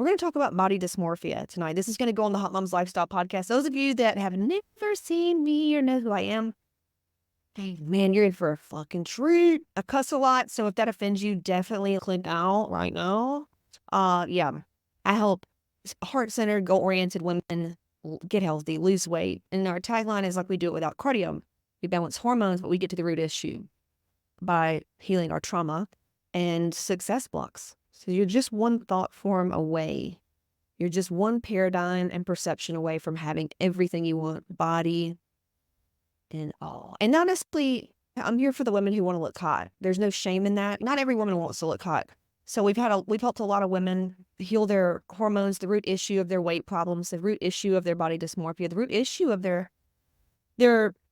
we're going to talk about body dysmorphia tonight. This is going to go on the Hot Moms Lifestyle podcast. Those of you that have never seen me or know who I am, hey, man, you're in for a fucking treat. I cuss a lot, so if that offends you, definitely click out right now. Yeah, I help heart-centered, goal-oriented women get healthy, lose weight. And our tagline is like we do it without cardio. We balance hormones, but we get to the root issue by healing our trauma and success blocks. So you're just one thought form away. You're just one paradigm and perception away from having everything you want, body and all. And honestly, I'm here for the women who want to look hot. There's no shame in that. Not every woman wants to look hot. So we've helped a lot of women heal their hormones, the root issue of their weight problems, the root issue of their body dysmorphia, the root issue of their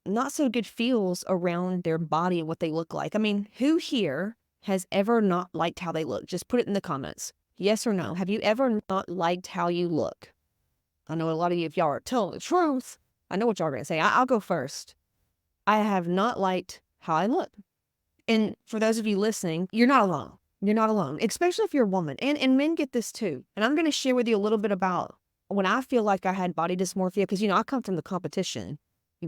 not so good feels around their body and what they look like. I mean, who here has ever not liked how they look? Just put it in the comments. Yes or no. Have you ever not liked how you look? I know a lot of you, if y'all are telling the truth, I know what y'all are going to say. I'll go first. I have not liked how I look. And for those of you listening, you're not alone. You're not alone, especially if you're a woman. And men get this too. And I'm going to share with you a little bit about when I feel like I had body dysmorphia, because, I come from the competition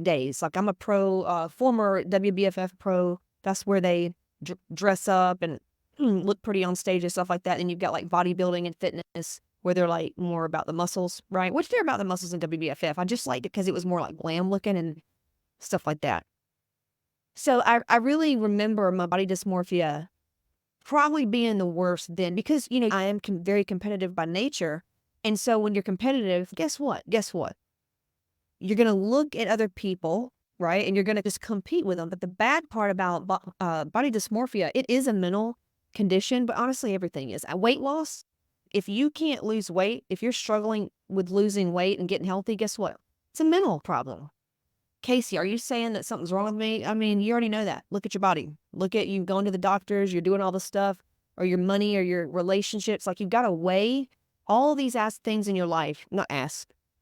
days. Like I'm a pro, former WBFF pro. That's where they dress up and look pretty on stage and stuff like that. And you've got like bodybuilding and fitness where they're like more about the muscles, right? Which they're about the muscles in WBFF. I just liked it because it was more like glam looking and stuff like that. So I really remember my body dysmorphia probably being the worst then because, I am very competitive by nature. And so when you're competitive, guess what? You're going to look at other people, right? And you're going to just compete with them. But the bad part about body dysmorphia, it is a mental condition, but honestly, everything is. Weight loss, if you can't lose weight, if you're struggling with losing weight and getting healthy, guess what? It's a mental problem. Casey, are you saying that something's wrong with me? I mean, you already know that. Look at your body. Look at you going to the doctors, you're doing all this stuff, or your money or your relationships. Like you've got to weigh all these things in your life. I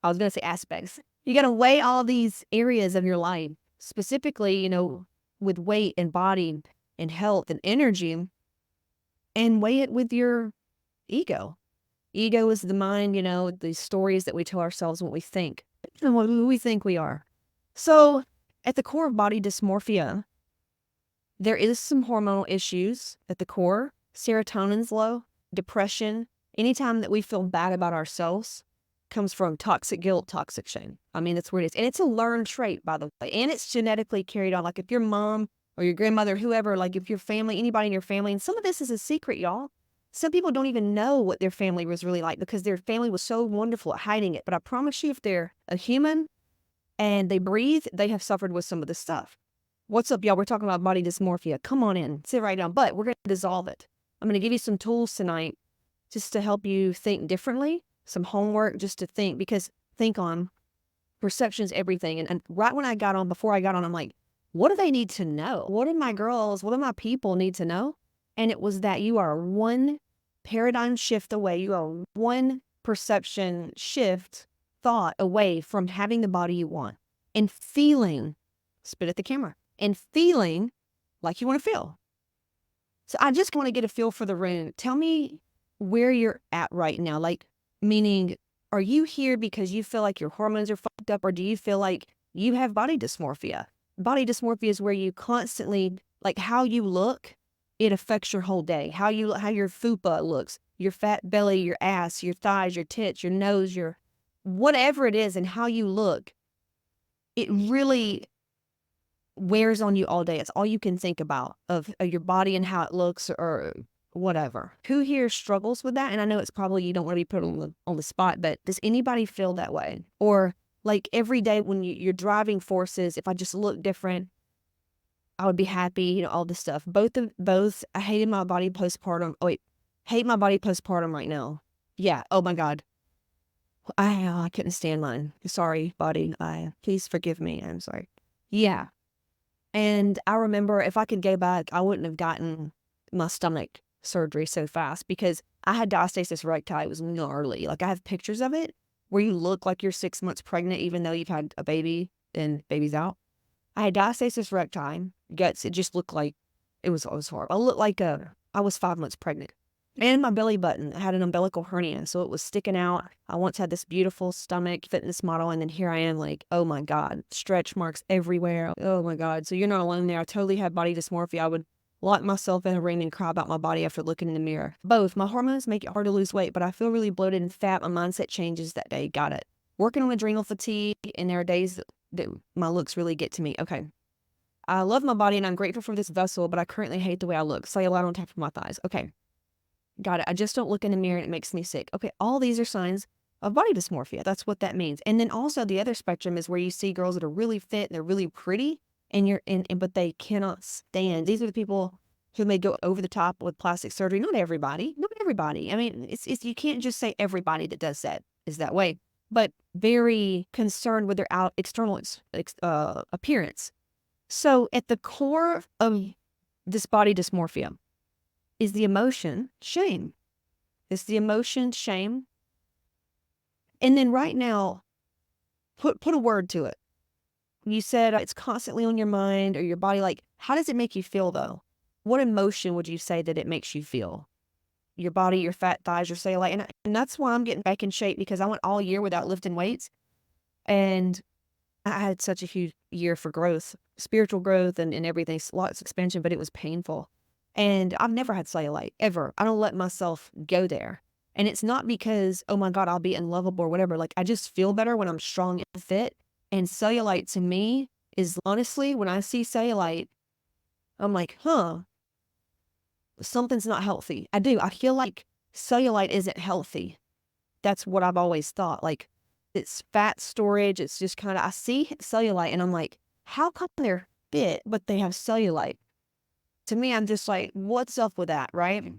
was going to say aspects. You got to weigh all these areas of your life, specifically, with weight and body and health and energy, and weigh it with your ego. Ego is the mind, the stories that we tell ourselves, what we think, and what we think we are. So at the core of body dysmorphia, there is some hormonal issues at the core. Serotonin's low, depression, anytime that we feel bad about ourselves comes from toxic guilt, toxic shame. I mean, that's where it is. And it's a learned trait, by the way. And it's genetically carried on. Like if your mom or your grandmother, whoever, like if your family, anybody in your family, and some of this is a secret, y'all. Some people don't even know what their family was really like because their family was so wonderful at hiding it. But I promise you, if they're a human and they breathe, they have suffered with some of this stuff. What's up, y'all? We're talking about body dysmorphia. Come on in. Sit right down. But we're going to dissolve it. I'm going to give you some tools tonight just to help you think differently. Some homework just to think, because think on perception's everything. And right when before I got on, I'm like, what do they need to know? What do my people need to know? And it was that you are one paradigm shift away. You are one perception shift thought away from having the body you want and feeling, spit at the camera, and feeling like you want to feel. So I just want to get a feel for the room. Tell me where you're at right now. Like, meaning, are you here because you feel like your hormones are fucked up, or do you feel like you have body dysmorphia? Body dysmorphia is where you constantly, like how you look, it affects your whole day. How your fupa looks, your fat belly, your ass, your thighs, your tits, your nose, your whatever it is, and how you look, it really wears on you all day. It's all you can think about of your body and how it looks or whatever. Who here struggles with that? And I know it's probably you don't want to be put on the spot, but does anybody feel that way? Or like every day when your driving forces, if I just look different, I would be happy, all this stuff. Both, I hated my body postpartum. Hate my body postpartum right now. Yeah. Oh my God. I couldn't stand mine. Sorry, body. Please forgive me. I'm sorry. Yeah. And I remember if I could go back, I wouldn't have gotten my stomach surgery so fast because I had diastasis recti. It was gnarly. Like I have pictures of it where you look like you're 6 months pregnant, even though you've had a baby and baby's out. I had diastasis recti. Guts. It just looked like it was horrible. I looked like I was 5 months pregnant. And my belly button, I had an umbilical hernia, so it was sticking out. I once had this beautiful stomach fitness model, and then here I am like, oh my God, stretch marks everywhere. Oh my God. So you're not alone there. I totally had body dysmorphia. I would lock myself in a room and cry about my body after looking in the mirror. Both. My hormones make it hard to lose weight, but I feel really bloated and fat. My mindset changes that day. Got it. Working on adrenal fatigue, and there are days that my looks really get to me. Okay. I love my body and I'm grateful for this vessel, but I currently hate the way I look. Cellulite on top of my thighs. Okay. Got it. I just don't look in the mirror and it makes me sick. Okay, all these are signs of body dysmorphia. That's what that means. And then also the other spectrum is where you see girls that are really fit and they're really pretty and but they cannot stand. These are the people who may go over the top with plastic surgery. Not everybody. Not everybody. I mean, it's you can't just say everybody that does that is that way. But very concerned with their external appearance. So at the core of this body dysmorphia is the emotion shame. It's the emotion shame. And then right now, put a word to it. You said it's constantly on your mind or your body. Like, how does it make you feel though? What emotion would you say that it makes you feel? Your body, your fat thighs, your cellulite. And that's why I'm getting back in shape, because I went all year without lifting weights. And I had such a huge year for growth, spiritual growth and everything, lots of expansion, but it was painful. And I've never had cellulite, ever. I don't let myself go there. And it's not because, oh my God, I'll be unlovable or whatever. Like, I just feel better when I'm strong and fit. And cellulite to me is honestly, when I see cellulite, I'm like, huh, something's not healthy. I do. I feel like cellulite isn't healthy. That's what I've always thought. Like, it's fat storage. It's just kind of, I see cellulite and I'm like, how come they're fit, but they have cellulite? To me, I'm just like, what's up with that, right?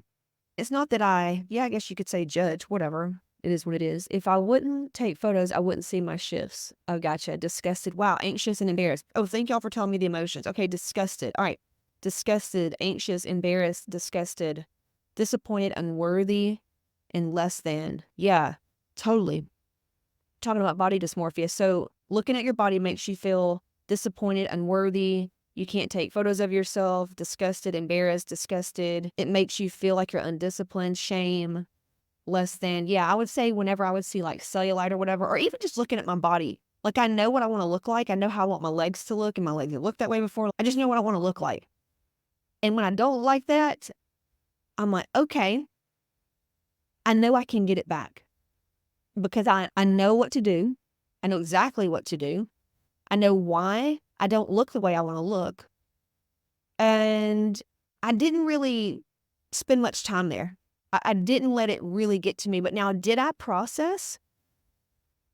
It's not that I guess you could say judge, whatever. It is what it is. If I wouldn't take photos, I wouldn't see my shifts. Oh, gotcha. Disgusted. Wow. Anxious and embarrassed. Oh, thank y'all for telling me the emotions. Okay. Disgusted. All right. Disgusted, anxious, embarrassed, disgusted, disappointed, unworthy, and less than. Yeah, totally. Talking about body dysmorphia. So looking at your body makes you feel disappointed, unworthy. You can't take photos of yourself, disgusted, embarrassed, disgusted. It makes you feel like you're undisciplined, shame, less than. Yeah, I would say whenever I would see like cellulite or whatever, or even just looking at my body, like I know what I want to look like. I know how I want my legs to look, and my legs have looked that way before. I just know what I want to look like. And when I don't like that, I'm like, okay, I know I can get it back because I know what to do. I know exactly what to do. I know why I don't look the way I want to look. And I didn't really spend much time there. I didn't let it really get to me. But now, did I process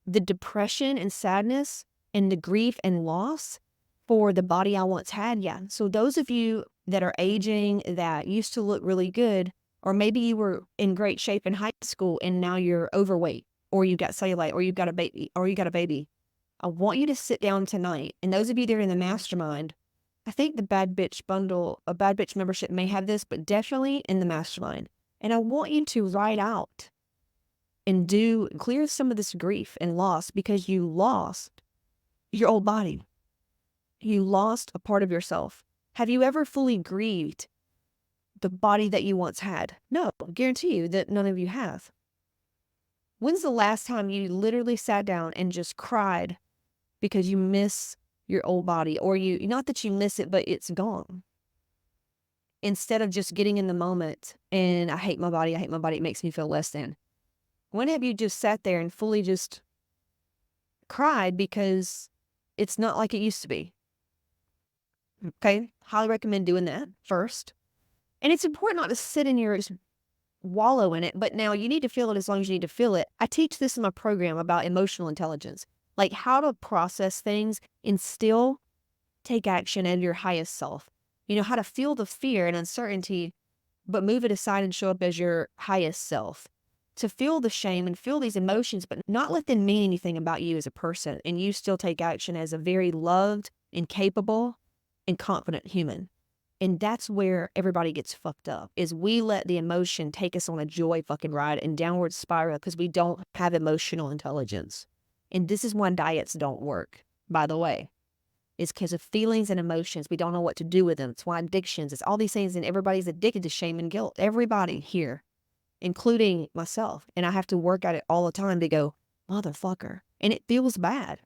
the depression and sadness and the grief and loss for the body I once had? Yeah. So those of you that are aging, that used to look really good, or maybe you were in great shape in high school and now you're overweight, or you got cellulite, or you got a baby, I want you to sit down tonight. And those of you that are in the mastermind, I think the Bad Bitch bundle, a Bad Bitch membership may have this, but definitely in the mastermind. And I want you to write out and clear some of this grief and loss, because you lost your old body. You lost a part of yourself. Have you ever fully grieved the body that you once had? No, I guarantee you that none of you have. When's the last time you literally sat down and just cried because you miss your old body, or not that you miss it, but it's gone? Instead of just getting in the moment and I hate my body, it makes me feel less than. When have you just sat there and fully just cried because it's not like it used to be? Okay, highly recommend doing that first. And it's important not to sit in your wallow in it, but now you need to feel it as long as you need to feel it. I teach this in my program about emotional intelligence, like how to process things and still take action at your highest self. You know, how to feel the fear and uncertainty, but move it aside and show up as your highest self. To feel the shame and feel these emotions, but not let them mean anything about you as a person, and you still take action as a very loved and capable and confident human. And that's where everybody gets fucked up, is we let the emotion take us on a joy fucking ride and downward spiral because we don't have emotional intelligence. And this is why diets don't work, by the way. It's because of feelings and emotions. We don't know what to do with them. It's why addictions, it's all these things, and everybody's addicted to shame and guilt. Everybody here. including myself. And I have to work at it all the time to go, motherfucker. And it feels bad.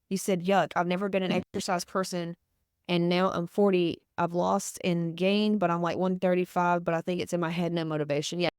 He said, yuck, I've never been an exercise person. And now I'm 40. I've lost and gained, but I'm like 135, but I think it's in my head, no motivation. Yeah.